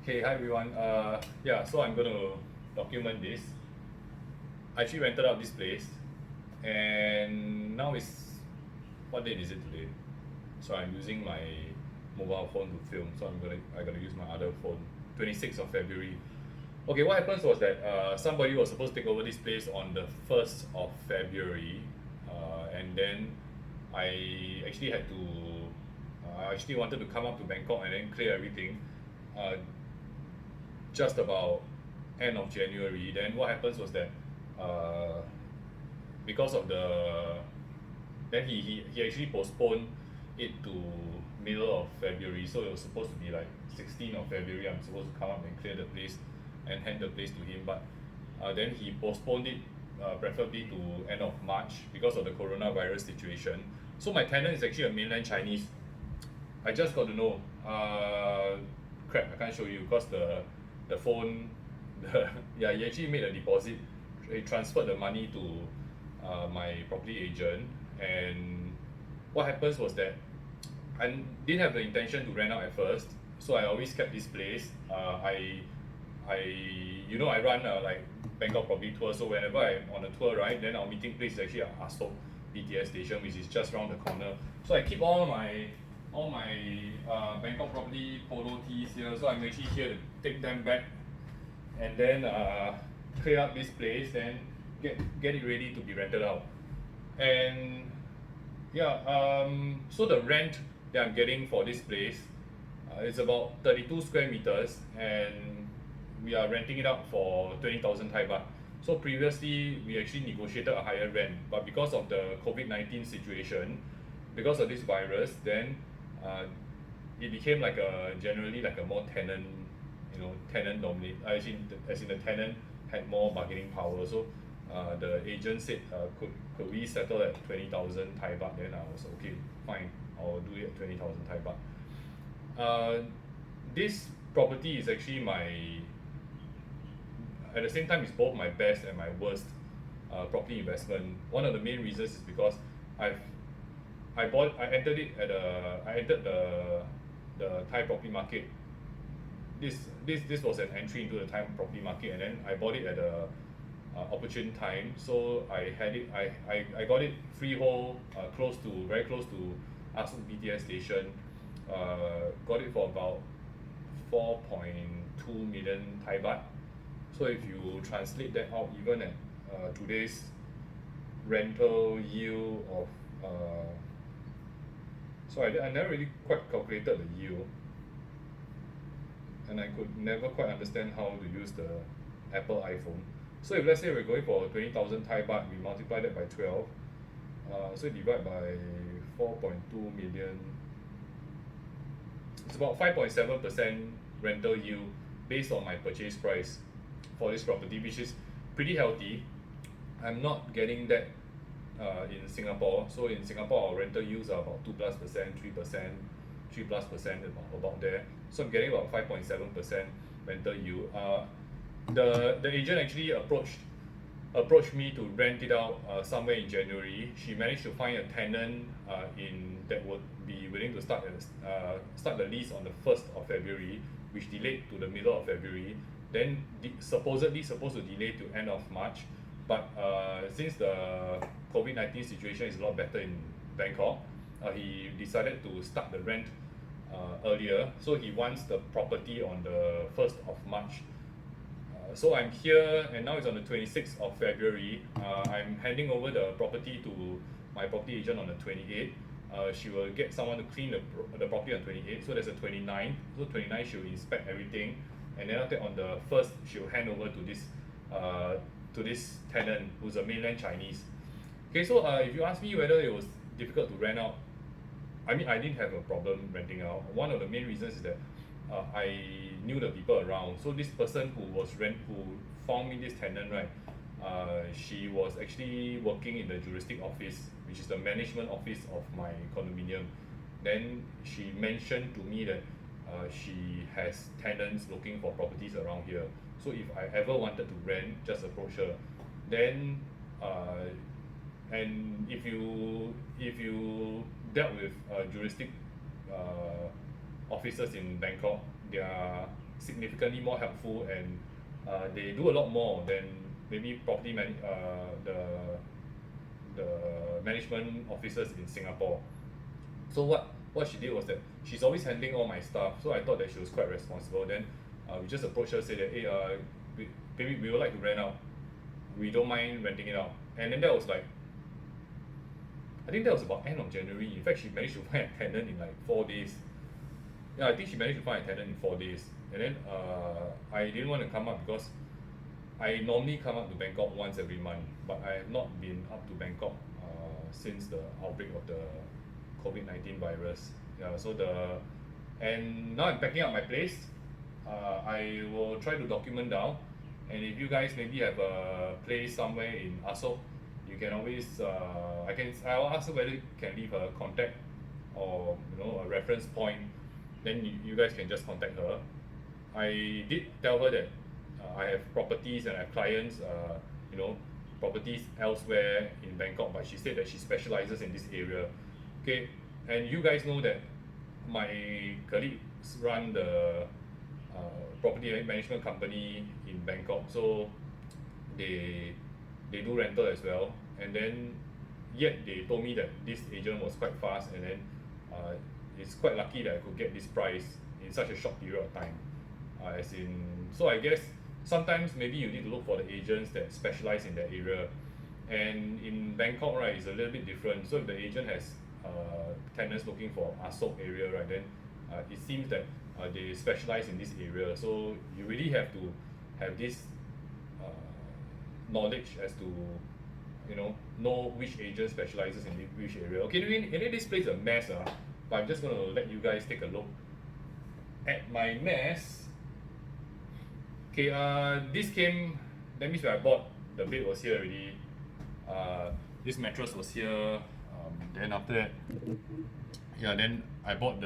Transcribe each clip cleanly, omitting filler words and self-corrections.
Okay, hi everyone. So I'm going to document this. I actually rented out this place, and now is what date is it today? So I'm using my mobile phone to film. So I gotta use my other phone. 26th of February. Okay, what happens was that somebody was supposed to take over this place on the 1st of February, and then I actually had to. I actually wanted to come up to Bangkok and then clear everything. Uh, just about end of January. Then what happens was that uh, because of the then he actually postponed it to middle of February. So it was supposed to be like 16th of February. I'm supposed to come up and clear the place and hand the place to him. But then he postponed it preferably to end of March because of the coronavirus situation. So my tenant is actually a mainland Chinese. I just got to know. Crap, I can't show you because the phone, yeah, he actually made a deposit. He transferred the money to my property agent, and what happens was that I didn't have the intention to rent out at first, so I always kept this place. I run like Bangkok property tour, so whenever I'm on a tour, right, then our meeting place is actually at Asoke BTS Station, which is just around the corner. So I keep all my Bangkok property polo tees here, so I'm actually here to take them back and then clear up this place and get it ready to be rented out. And so the rent that I'm getting for this place is about 32 square meters, and we are renting it out for 20,000 Thai baht. So previously we actually negotiated a higher rent, but because of the COVID-19 situation, because of this virus, then it became like generally like a more tenant, tenant dominate. As in the tenant had more bargaining power. So the agent said, could we settle at 20,000 Thai baht? Then I was okay, fine, I'll do it at 20,000 Thai baht. This property is actually at the same time, it's both my best and my worst property investment. One of the main reasons is because I entered the Thai property market. This was an entry into the Thai property market, and then I bought it at a opportune time. So I got it freehold, very close to Asoke BTS Station. Got it for about 4.2 million Thai baht. So if you translate that out, even at today's rental yield of I never really quite calculated the yield, and I could never quite understand how to use the Apple iPhone. So if let's say we're going for 20,000 Thai baht, we multiply that by 12, so divide by 4.2 million. It's about 5.7% rental yield based on my purchase price for this property, which is pretty healthy. I'm not getting that in Singapore. So in Singapore, our rental yields are about 2+%, 3%, 3+%, about there. So I'm getting about 5.7% rental yield. The agent actually approached me to rent it out somewhere in January. She managed to find a tenant that would be willing to start the lease on the 1st of February, which delayed to the middle of February. Then supposedly supposed to delay to end of March, but since the COVID-19 situation is a lot better in Bangkok, he decided to start the rent earlier. So he wants the property on the 1st of March. So I'm here, and now it's on the 26th of February. I'm handing over the property to my property agent on the 28th. She will get someone to clean the property on 28th. So there's a 29th. So 29th she'll inspect everything, and then after on the 1st she'll hand over to this tenant who's a mainland Chinese. Okay, so if you ask me whether it was difficult to rent out, I mean, I didn't have a problem renting out. One of the main reasons is that I knew the people around. So this person who found me this tenant, right? She was actually working in the juristic office, which is the management office of my condominium. Then she mentioned to me that she has tenants looking for properties around here. So if I ever wanted to rent, just approach her. Then and if you dealt with juristic officers in Bangkok, significantly more helpful, and they do a lot more than maybe the management officers in Singapore. So what she did was that she's always handling all my stuff. So I thought that she was quite responsible. Then we just approached her, said that, hey, we would like to rent out. We don't mind renting it out. And then that was like, I think that was about end of January. In fact, she managed to find a tenant in like 4 days. Yeah, I think she managed to find a tenant in 4 days. And then I didn't want to come up because I normally come up to Bangkok once every month, but I have not been up to Bangkok since the outbreak of the COVID-19 virus. Yeah, and now I'm packing up my place. I will try to document down, and if you guys maybe have a place somewhere in Asoke, you can always I'll ask her whether you can leave a contact or a reference point. Then you guys can just contact her. I did tell her that I have properties and I have clients, properties elsewhere in Bangkok, but she said that she specializes in this area. Okay, and you guys know that my colleagues run the property management company in Bangkok, so they do rental as well. And then yet they told me that this agent was quite fast, and then it's quite lucky that I could get this price in such a short period of time. So I guess sometimes maybe you need to look for the agents that specialize in that area. And in Bangkok, right, it's a little bit different. So if the agent has tenants looking for Asoke area, right, then it seems that they specialize in this area. So you really have to have this knowledge as to know which agent specializes in which area. Okay, anyway, this place is a mess, but I'm just going to let you guys take a look at my mess. Okay, this came, that means when I bought, the bed was here already. This mattress was here. Then after that, yeah, then I bought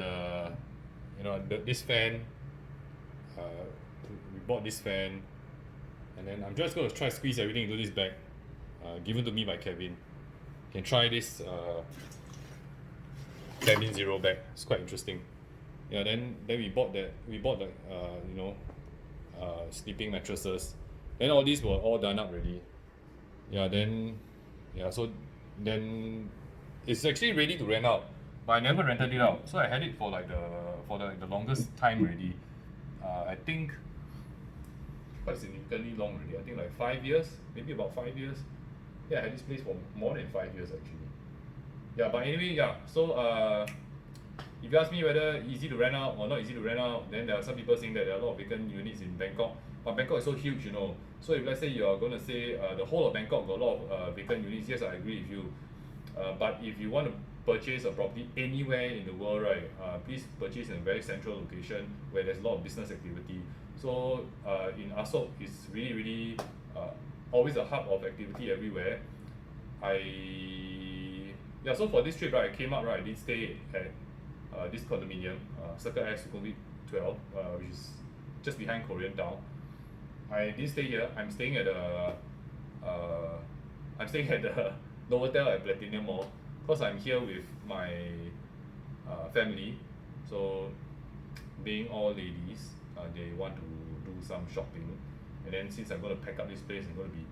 this fan. We bought this fan, and then I'm just going to try to squeeze everything into this bag, given to me by Kevin. You can try this Cabin Zero bag. It's quite interesting. Yeah, then we bought the sleeping mattresses. Then all these were all done up already. So then it's actually ready to rent out, but I never rented it out. So I had it for the longest time already. I think quite significantly long already. I think like 5 years, maybe about 5 years. Yeah, I had this place for more than 5 years actually. Yeah, but anyway, yeah. So if you ask me whether easy to rent out or not easy to rent out, then there are some people saying that there are a lot of vacant units in Bangkok. But Bangkok is so huge, So if let's say you are going to say the whole of Bangkok got a lot of vacant units, yes, I agree with you. But if you want to purchase a property anywhere in the world, right, please purchase in a very central location where there's a lot of business activity. So in Asoke, it's really, really always a hub of activity everywhere. So for this trip, right, I came up, right, I did stay at this condominium, Circle S Sukhumvit 12, which is just behind Korean Town. I didn't stay here. I'm staying at the Novotel at Platinum Mall, because I'm here with my family. So being all ladies, they want to do some shopping, and then since I'm going to pack up this place, I'm going to be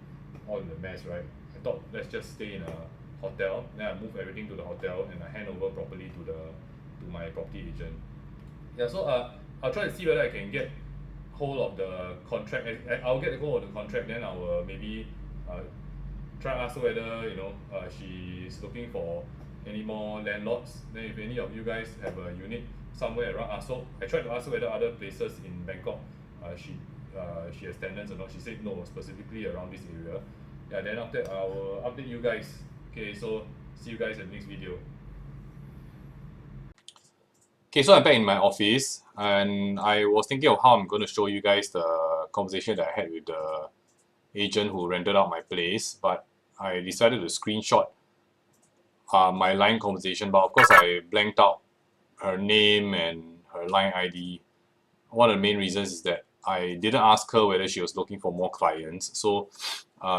all in the mess, right? I thought let's just stay in a hotel. Then I move everything to the hotel and I hand over properly to my property agent. Yeah, so I'll try to see whether I can get hold of the contract. I'll get hold of the contract, then I will maybe try to ask her whether she's looking for any more landlords. Then if any of you guys have a unit somewhere around Asoke, I tried to ask her whether other places in Bangkok she has tenants or not. She said no, specifically around this area. Yeah, then after that I will update you guys. Okay, so see you guys in the next video. Okay, so I'm back in my office, and I was thinking of how I'm going to show you guys the conversation that I had with the agent who rented out my place, but I decided to screenshot my line conversation, but of course I blanked out her name and her line ID. One of the main reasons is that I didn't ask her whether she was looking for more clients, so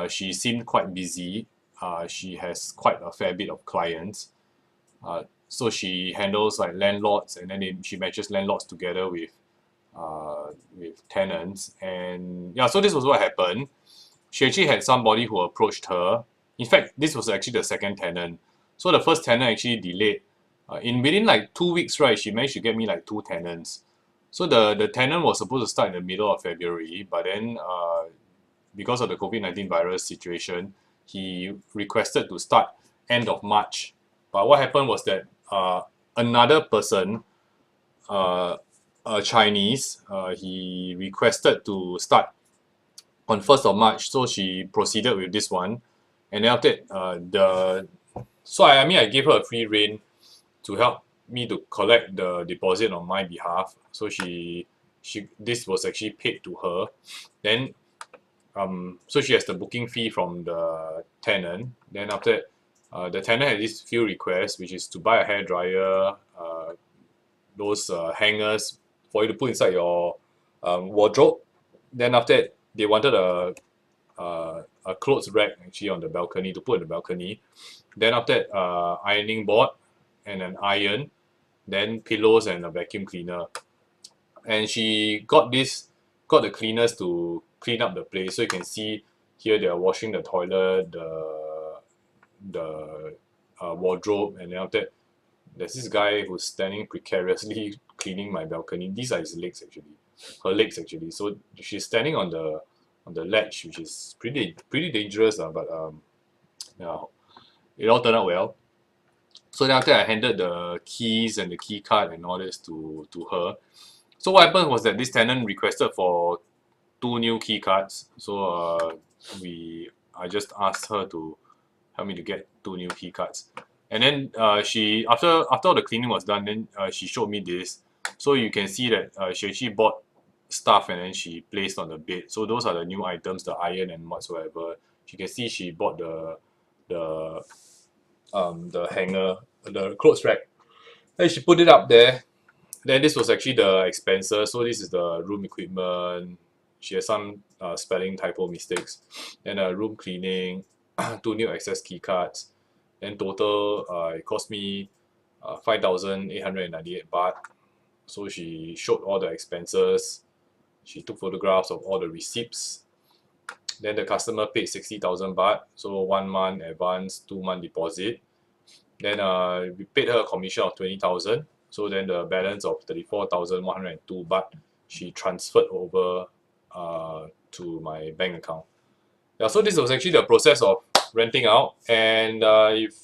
she seemed quite busy. She has quite a fair bit of clients. So she handles like landlords, and then she matches landlords together with with tenants. And yeah, so this was what happened. She actually had somebody who approached her. In fact, this was actually the second tenant. So the first tenant actually delayed. In within like 2 weeks, right, she managed to get me like 2 tenants. So the tenant was supposed to start in the middle of February, but then because of the COVID-19 virus situation, he requested to start end of March. But what happened was that another person, uh, a Chinese, he requested to start on 1st of March. So she proceeded with this one. And then after that, I mean, I gave her a free rein to help me to collect the deposit on my behalf. So this was actually paid to her. Then so she has the booking fee from the tenant. Then after that, the tenant had this few requests, which is to buy a hair dryer, those hangers for you to put inside your wardrobe. Then after that, they wanted a clothes rack actually on the balcony to put in the balcony. Then after that, ironing board and an iron, then pillows and a vacuum cleaner. And she got the cleaners to clean up the place. So you can see here they are washing the toilet, the wardrobe, and then after that, there's this guy who's standing precariously cleaning my balcony. These are his legs actually, her legs actually. So she's standing on the ledge, which is pretty dangerous, but yeah, it all turned out well. So then after I handed the keys and the key card and all this to her. So what happened was that this tenant requested for 2 new key cards. So I just asked her to help me to get 2 new key cards. And then she after all the cleaning was done, then she showed me this. So you can see that she actually bought stuff and then she placed on the bed. So those are the new items, the iron and whatsoever. You can see she bought the the hanger, the clothes rack. Then she put it up there. Then this was actually the expenses. So this is the room equipment. She has some spelling typo mistakes. Then room cleaning, 2 new access key cards. Then total, it cost me 5,898 baht. So she showed all the expenses. She took photographs of all the receipts. Then the customer paid 60,000 baht. So 1 month advance, 2 month deposit. Then we paid her a commission of 20,000. So then the balance of 34,102 baht she transferred over to my bank account. Yeah, so this was actually the process of renting out. And if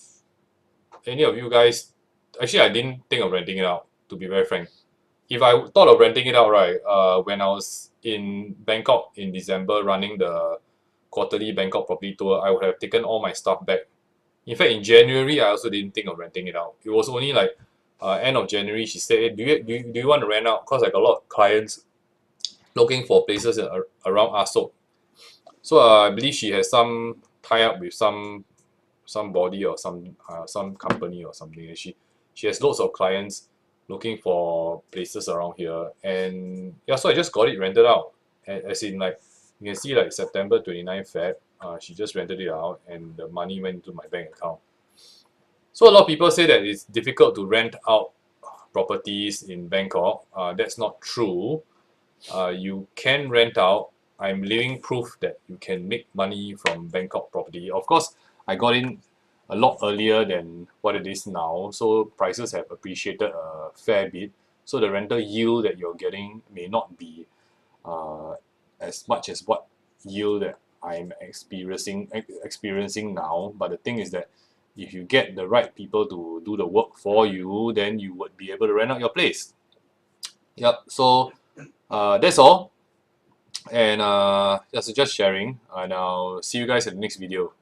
any of you guys, actually I didn't think of renting it out, to be very frank. If I thought of renting it out, right, when I was in Bangkok in December running the quarterly Bangkok property tour, I would have taken all my stuff back. In fact, in January, I also didn't think of renting it out. It was only like end of January, she said, hey, do you want to rent out? Because I got a lot of clients looking for places around Asoke. So I believe she has some tie up with somebody or some company or something. And she has lots of clients looking for places around here. And yeah, so I just got it rented out. As in like, you can see like September 29th Feb, she just rented it out and the money went to my bank account. So a lot of people say that it's difficult to rent out properties in Bangkok. That's not true. You can rent out. I'm living proof that you can make money from Bangkok property. Of course, I got in a lot earlier than what it is now, so prices have appreciated a fair bit. So the rental yield that you're getting may not be uh, as much as what yield that I'm experiencing now. But the thing is that if you get the right people to do the work for you, then you would be able to rent out your place. Yep. So that's all. And that's just sharing. And I'll see you guys in the next video.